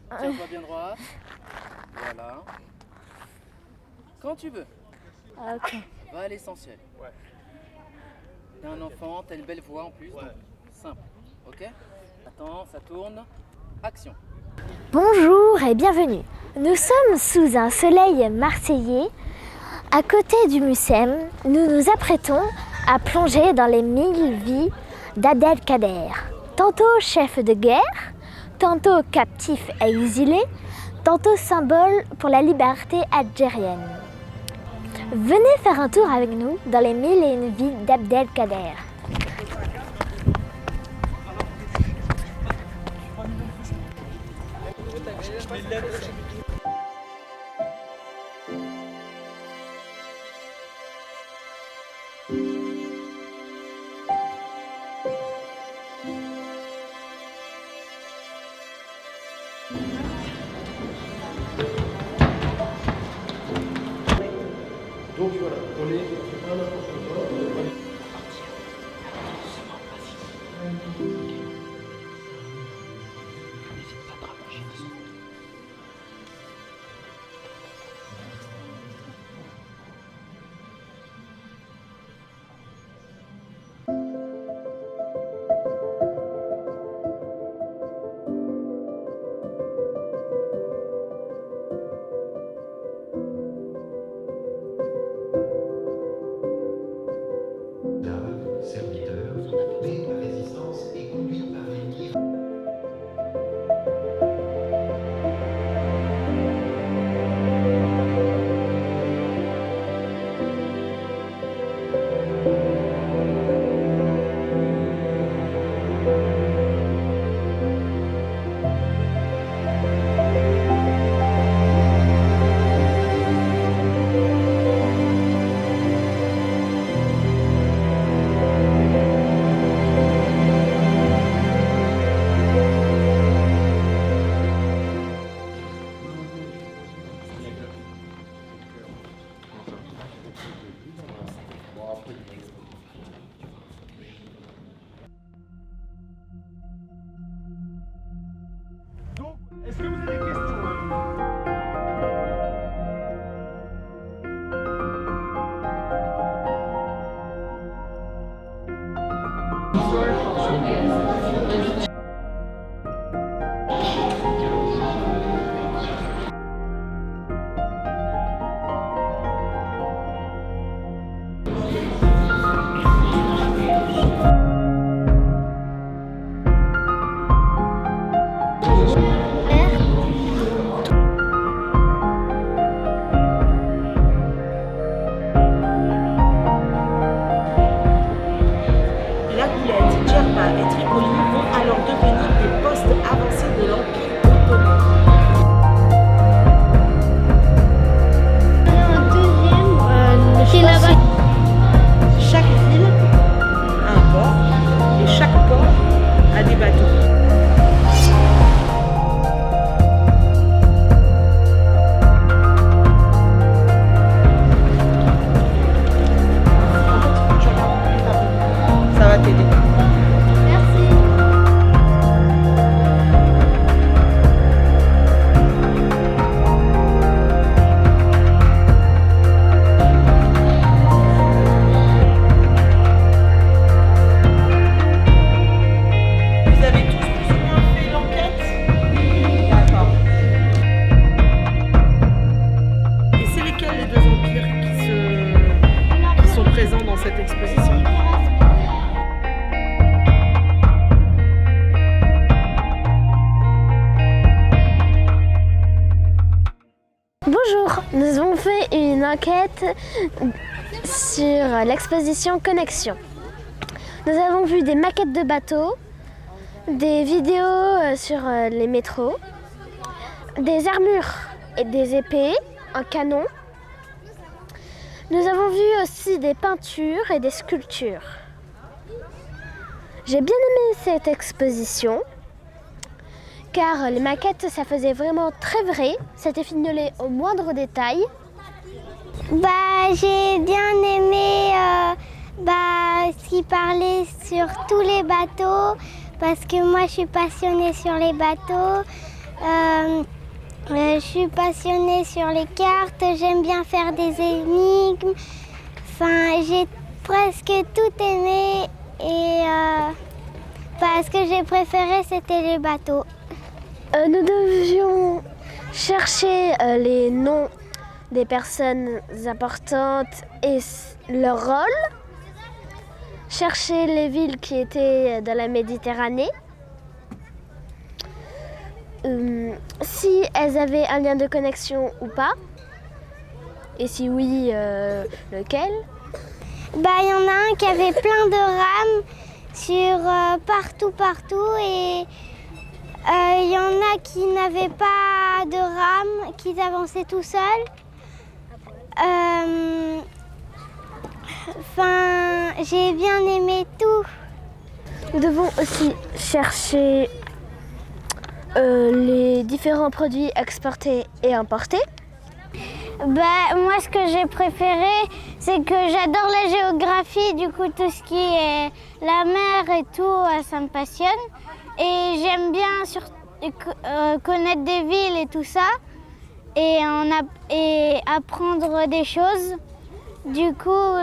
Tiens-toi bien droit. Voilà. Quand tu veux. Ok. Va à l'essentiel. T'es un enfant, t'as une belle voix en plus, donc simple. Ok? Attends, ça tourne. Action. Bonjour et bienvenue. Nous sommes sous un soleil marseillais. À côté du Mucem, nous nous apprêtons à plonger dans les 1000 vies d'Abdelkader. Tantôt chef de guerre, tantôt captif et exilé, tantôt symbole pour la liberté algérienne. Venez faire un tour avec nous dans les 1001 vies d'Abdelkader. Donc voilà, on est pas n'importe quoi. Serviteur, mais la résistance est conduite par l'ennemi. Donc, est-ce que vous avez des questions? La Goulette, Djerba et Tripoli vont alors devenir des postes avancés de l'Empire ottoman. Chaque ville a un port et chaque port a des bateaux. Ça va t'aider. Vous avez tous plus ou moins fait l'enquête? D'accord. Et c'est lesquels les deux empires qui sont présents dans cette exposition? Bonjour, nous avons fait une enquête sur l'exposition Connexion. Nous avons vu des maquettes de bateaux, des vidéos sur les métros, des armures et des épées, un canon. Nous avons vu aussi des peintures et des sculptures. J'ai bien aimé cette exposition car les maquettes, ça faisait vraiment très vrai, c'était fignolé au moindre détail. J'ai bien aimé ce qu'il parlait sur tous les bateaux parce que moi je suis passionnée sur les bateaux. je suis passionnée sur les cartes, j'aime bien faire des énigmes. Enfin, j'ai presque tout aimé et ce que j'ai préféré, c'était les bateaux. Nous devions chercher les noms des personnes importantes et leur rôle, chercher les villes qui étaient dans la Méditerranée, si elles avaient un lien de connexion ou pas, et si oui, lequel. Il y en a un qui avait plein de rames sur partout et il y en a qui n'avaient pas de rames, qui avançaient tout seuls. J'ai bien aimé tout. Nous devons aussi chercher les différents produits exportés et importés. Moi, ce que j'ai préféré, c'est que j'adore la géographie, du coup, tout ce qui est la mer et tout, ça me passionne. Et j'aime bien connaître des villes et tout ça, et apprendre des choses. Du coup,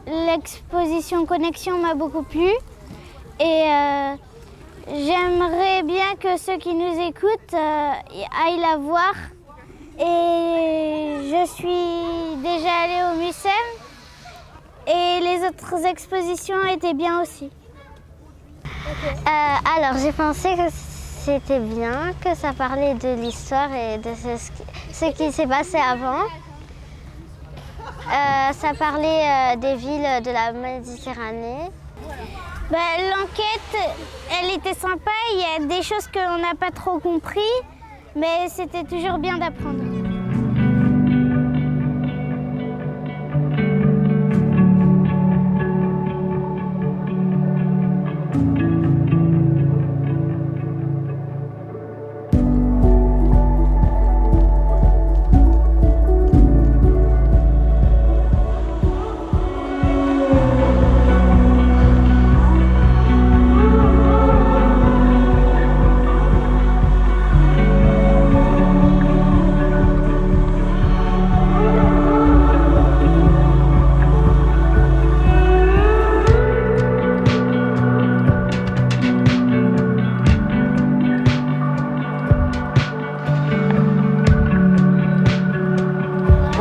l'exposition Connexion m'a beaucoup plu. Et j'aimerais bien que ceux qui nous écoutent aillent la voir. Et je suis déjà allée au MUSEM et les autres expositions étaient bien aussi. Alors j'ai pensé que c'était bien, que ça parlait de l'histoire et de ce qui s'est passé avant. Ça parlait des villes de la Méditerranée. L'enquête, elle était sympa, il y a des choses qu'on n'a pas trop compris, mais c'était toujours bien d'apprendre.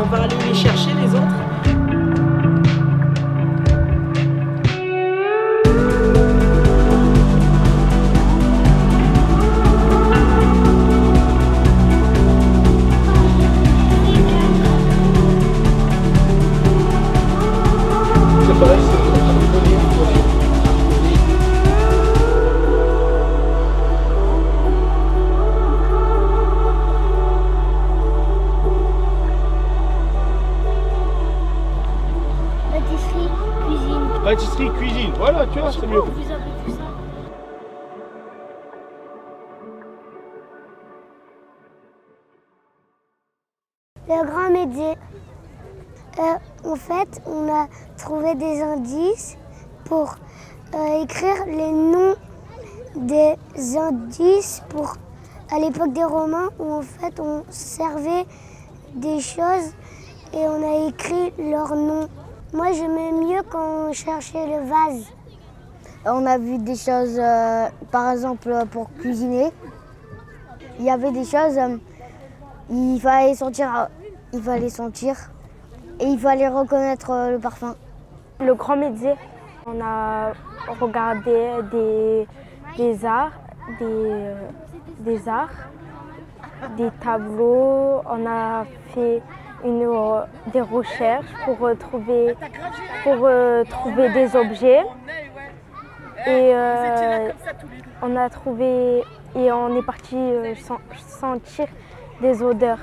On va aller les chercher les autres. C'est pareil, c'est un Pâtisserie, cuisine. Pâtisserie, cuisine. Voilà, tu vois, c'est mieux. Vous avez vu ça? Le grand métier. En fait, on a trouvé des indices pour écrire les noms des indices pour à l'époque des Romains où en fait on servait des choses et on a écrit leurs noms. Moi, j'aimais mieux quand on cherchait le vase. On a vu des choses, par exemple, pour cuisiner. Il y avait des choses, il fallait sentir et il fallait reconnaître le parfum. Le grand musée, on a regardé des arts, des tableaux, on a fait des recherches pour trouver des objets et on a trouvé et on est parti sentir des odeurs.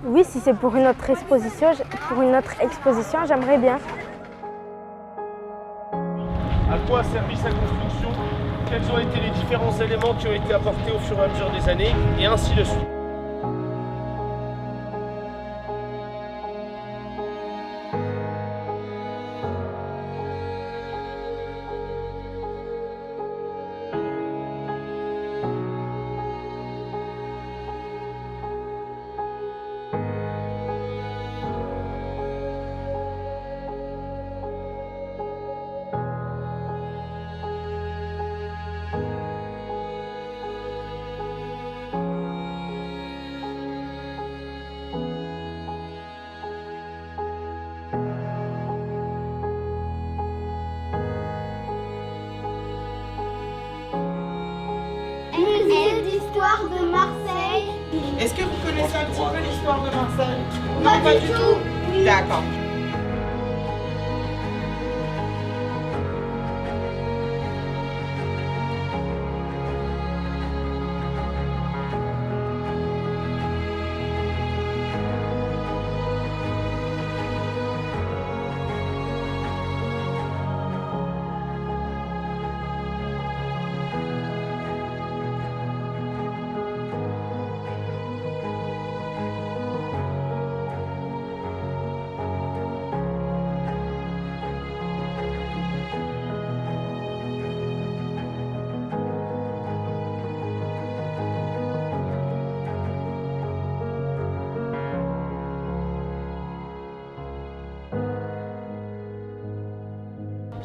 Oui, si c'est pour une autre exposition, j'aimerais bien. À quoi a servi sa construction? Quels ont été les différents éléments qui ont été apportés au fur et à mesure des années, et ainsi de suite. petit peu l'histoire de Marseille? Non, pas du tout. D'accord.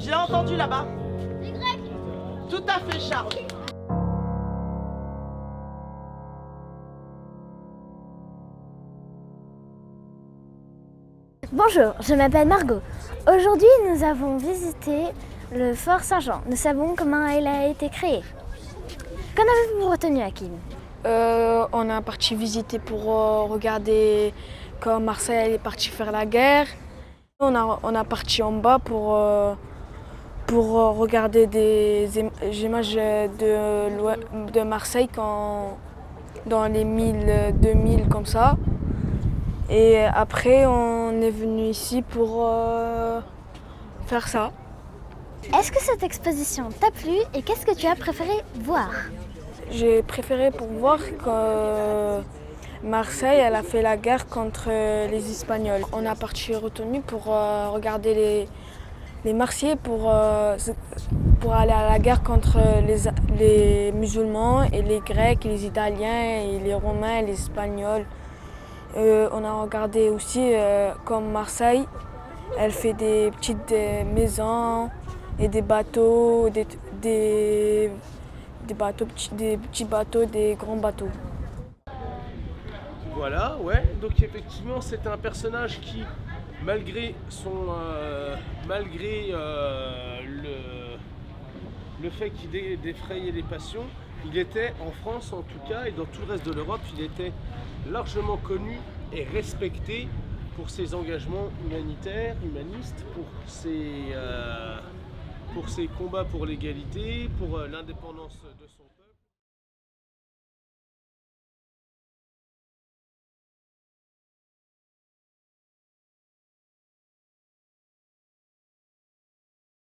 J'ai entendu là-bas. Les Grecs. Tout à fait, Charles. Bonjour, je m'appelle Margot. Aujourd'hui, nous avons visité le Fort Saint-Jean. Nous savons comment il a été créé. Qu'en avez-vous retenu, Hakim? On a parti visiter pour regarder quand Marseille est parti faire la guerre. On a parti en bas pour regarder des images de Marseille dans les 1000-2000 comme ça. Et après, on est venu ici pour faire ça. Est-ce que cette exposition t'a plu et qu'est-ce que tu as préféré voir? J'ai préféré pour voir que Marseille elle a fait la guerre contre les Espagnols. On a parti retenu pour regarder les Marseillais pour aller à la guerre contre les musulmans et les Grecs, et les Italiens, et les Romains, et les Espagnols. On a regardé aussi comme Marseille, elle fait des petites maisons et des bateaux, des petits bateaux, des grands bateaux. Voilà, ouais. Donc effectivement, c'est un personnage qui, malgré le fait qu'il défrayait les passions, il était en France en tout cas et dans tout le reste de l'Europe, il était largement connu et respecté pour ses engagements humanitaires, humanistes, pour ses combats pour l'égalité, pour l'indépendance de son peuple.